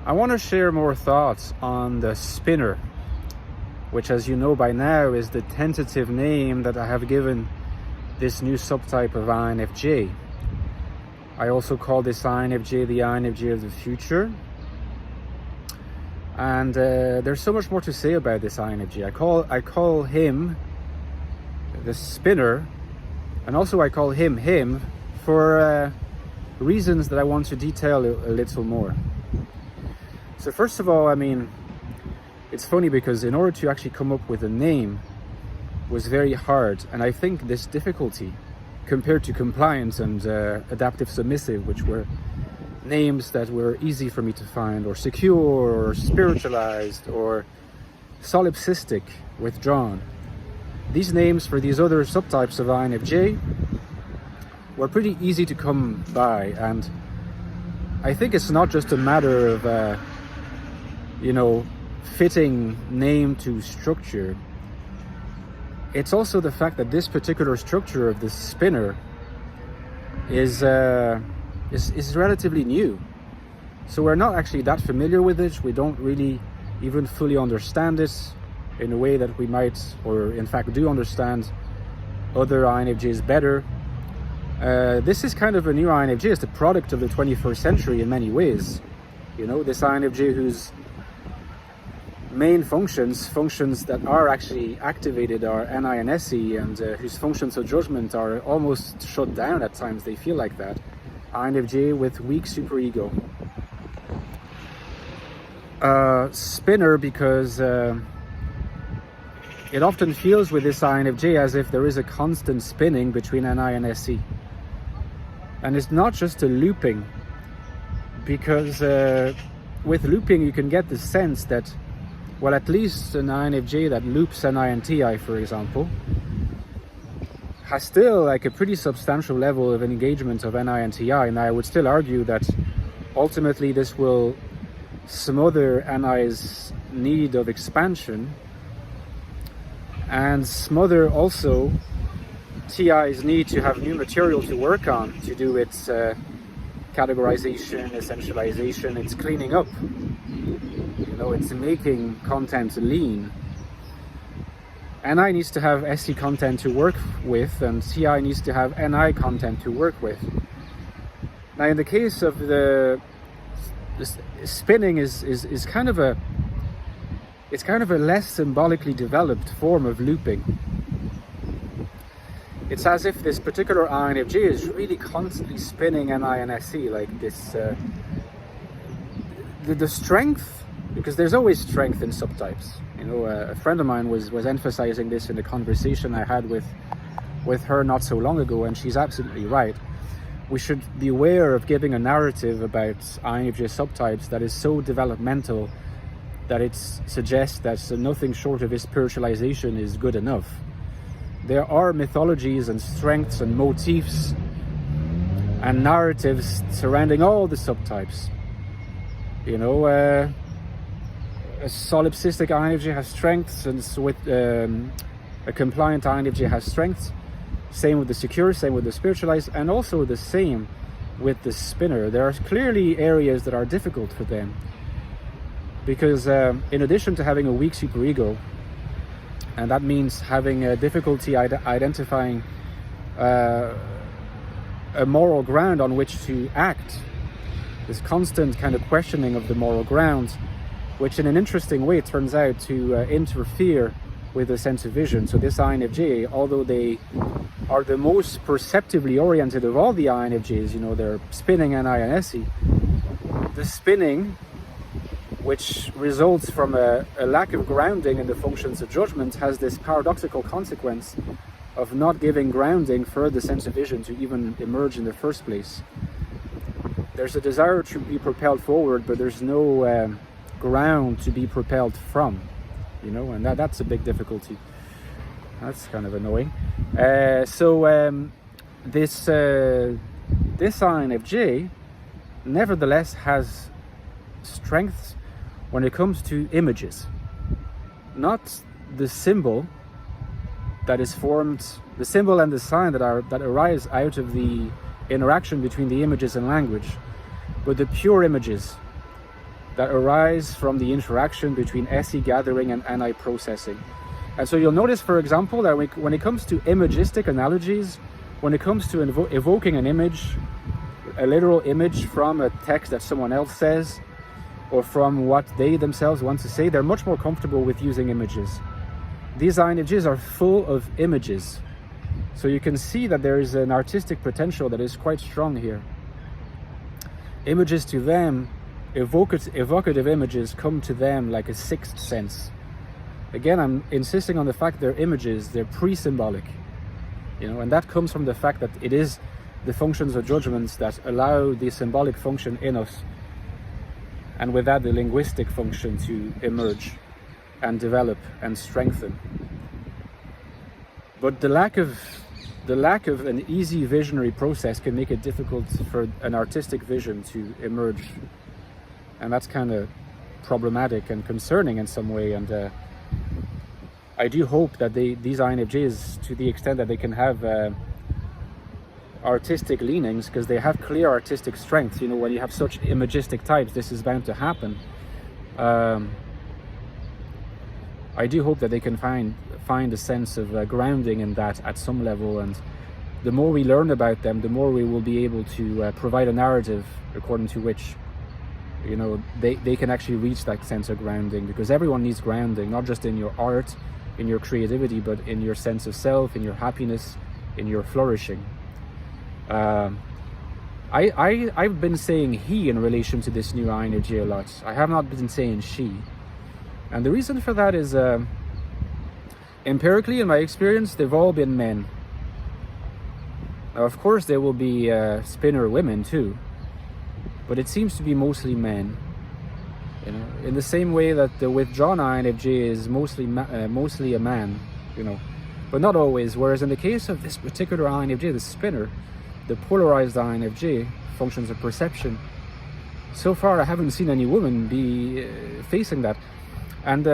I want to share more thoughts on the spinner, which, as you know by now, is the tentative name that I have given this new subtype of INFJ. I also call this INFJ the INFJ of the future. And there's so much more to say about this INFJ. I call him the spinner, and also I call him for reasons that I want to detail a little more. So first of all, I mean, it's funny because in order to actually come up with a name was very hard, and I think this difficulty compared to compliance and adaptive submissive, which were names that were easy for me to find, or secure, or spiritualized, or solipsistic, withdrawn. These names for these other subtypes of INFJ were pretty easy to come by, and I think it's not just a matter of fitting name to structure. It's also the fact that this particular structure of the spinner is relatively new. So we're not actually that familiar with it. We don't really even fully understand it in a way that we might, or in fact do understand other INFJs better. This is kind of a new INFJ. It's the product of the 21st century in many ways. This INFJ whose main functions that are actually activated are NI and SE, and whose functions of judgment are almost shut down at times. They feel like that. INFJ with weak superego. Spinner, because it often feels with this INFJ as if there is a constant spinning between NI and SE. And it's not just a looping, because with looping you can get the sense that, well, at least an INFJ that loops NI and TI, for example, has still like a pretty substantial level of engagement of NI and TI. And I would still argue that ultimately this will smother NI's need of expansion and smother also TI's need to have new material to work on, to do its categorization, essentialization, its cleaning up. It's making content lean. NI needs to have SE content to work with, and TI needs to have NI content to work with. Now, in the case of the spinning is kind of a less symbolically developed form of looping. It's as if this particular INFJ is really constantly spinning NI and SE, like this. The strength, because there's always strength in subtypes. A friend of mine was emphasizing this in a conversation I had with her not so long ago, and she's absolutely right. We should be aware of giving a narrative about INFJ subtypes that is so developmental that it suggests that nothing short of his spiritualization is good enough. There are mythologies and strengths and motifs and narratives surrounding all the subtypes. A solipsistic INFJ has strengths, and with a compliant INFJ has strengths. Same with the secure, same with the spiritualized, and also the same with the spinner. There are clearly areas that are difficult for them, because in addition to having a weak superego, and that means having a difficulty identifying a moral ground on which to act, this constant kind of questioning of the moral ground, which in an interesting way turns out to interfere with a sense of vision. So this INFJ, although they are the most perceptively oriented of all the INFJs, they're spinning NI and SE, the spinning, which results from a lack of grounding in the functions of judgment, has this paradoxical consequence of not giving grounding for the sense of vision to even emerge in the first place. There's a desire to be propelled forward, but there's no ground to be propelled from, and that's a big difficulty. That's kind of annoying. This INFJ nevertheless has strengths when it comes to images, not the symbol that is formed, the symbol and the sign that arise out of the interaction between the images and language, but the pure images. that arise from the interaction between SE gathering and NI processing. And so you'll notice, for example, that when it comes to imagistic analogies, when it comes to evoking an image, a literal image from a text that someone else says, or from what they themselves want to say, they're much more comfortable with using images. These INFJs are full of images. So you can see that there is an artistic potential that is quite strong here. Images to them, evocative images come to them like a sixth sense. Again, I'm insisting on the fact they're images, they're pre-symbolic. And that comes from the fact that it is the functions or judgments that allow the symbolic function in us, and with that the linguistic function to emerge and develop and strengthen. But the lack of an easy visionary process can make it difficult for an artistic vision to emerge, and that's kind of problematic and concerning in some way. And I do hope that these INFJs, to the extent that they can have artistic leanings, because they have clear artistic strengths. When you have such imagistic types, this is bound to happen. I do hope that they can find a sense of grounding in that at some level, and the more we learn about them, the more we will be able to provide a narrative according to which they can actually reach that sense of grounding, because everyone needs grounding, not just in your art, in your creativity, but in your sense of self, in your happiness, in your flourishing. I've been saying he in relation to this new INFJ a lot. I have not been saying she. And the reason for that is, empirically, in my experience, they've all been men. Now, of course, there will be spinner women too, but it seems to be mostly men. In the same way that the withdrawn INFJ is mostly a man, but not always. Whereas in the case of this particular INFJ, the spinner, the polarized INFJ, functions of perception, so far I haven't seen any woman be facing that. And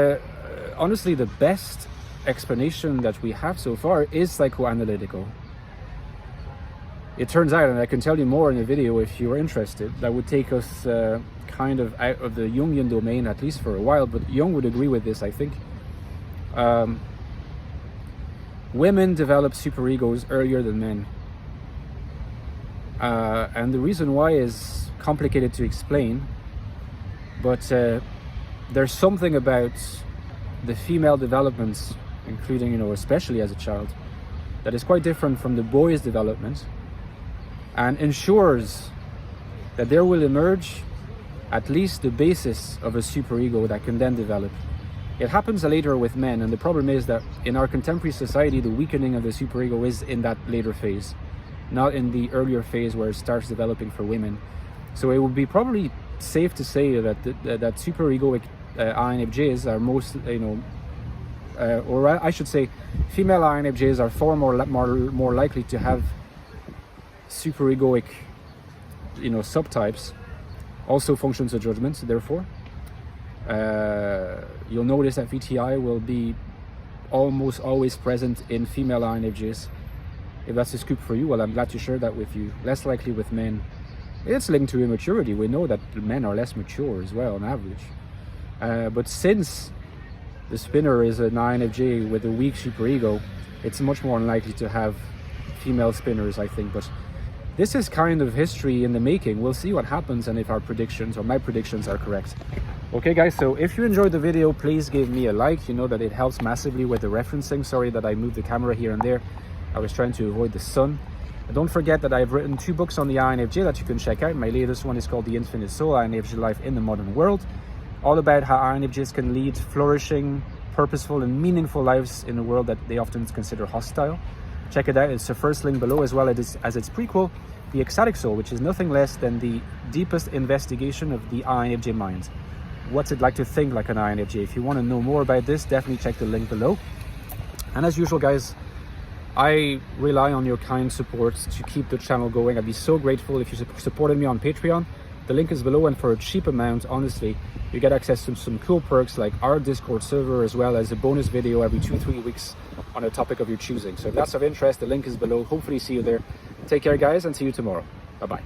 honestly, the best explanation that we have so far is psychoanalytical. It turns out, and I can tell you more in a video if you're interested, that would take us kind of out of the Jungian domain, at least for a while, but Jung would agree with this, I think. Women develop superegos earlier than men. And the reason why is complicated to explain, but there's something about the female developments, including, especially as a child, that is quite different from the boy's development, and ensures that there will emerge at least the basis of a superego that can then develop. It happens later with men, and the problem is that in our contemporary society, the weakening of the superego is in that later phase, not in the earlier phase where it starts developing for women. So it would be probably safe to say that that superegoic INFJs are most, or I should say, female INFJs are far more likely to have superegoic, subtypes, also functions of judgment. Therefore, you'll notice that VTI will be almost always present in female INFJs. If that's a scoop for you, well, I'm glad to share that with you. Less likely with men. It's linked to immaturity. We know that men are less mature as well on average. But since the spinner is an INFJ with a weak superego, it's much more unlikely to have female spinners, I think. But this is kind of history in the making. We'll see what happens and if our predictions or my predictions are correct. Okay guys, so if you enjoyed the video, please give me a like. You know that it helps massively with the referencing. Sorry that I moved the camera here and there. I was trying to avoid the sun. And don't forget that I've written 2 books on the INFJ that you can check out. My latest one is called The Infinite Soul, INFJ Life in the Modern World. All about how INFJs can lead flourishing, purposeful and meaningful lives in a world that they often consider hostile. Check it out. It's the first link below, as well as its prequel, The Ecstatic Soul, which is nothing less than the deepest investigation of the INFJ mind. What's it like to think like an INFJ? If you want to know more about this, definitely check the link below. And as usual, guys, I rely on your kind support to keep the channel going. I'd be so grateful if you supported me on Patreon. The link is below, and for a cheap amount, honestly, you get access to some cool perks like our Discord server, as well as a bonus video every 2-3 weeks on a topic of your choosing. So if that's of interest, the link is below. Hopefully see you there. Take care, guys, and see you tomorrow. Bye-bye.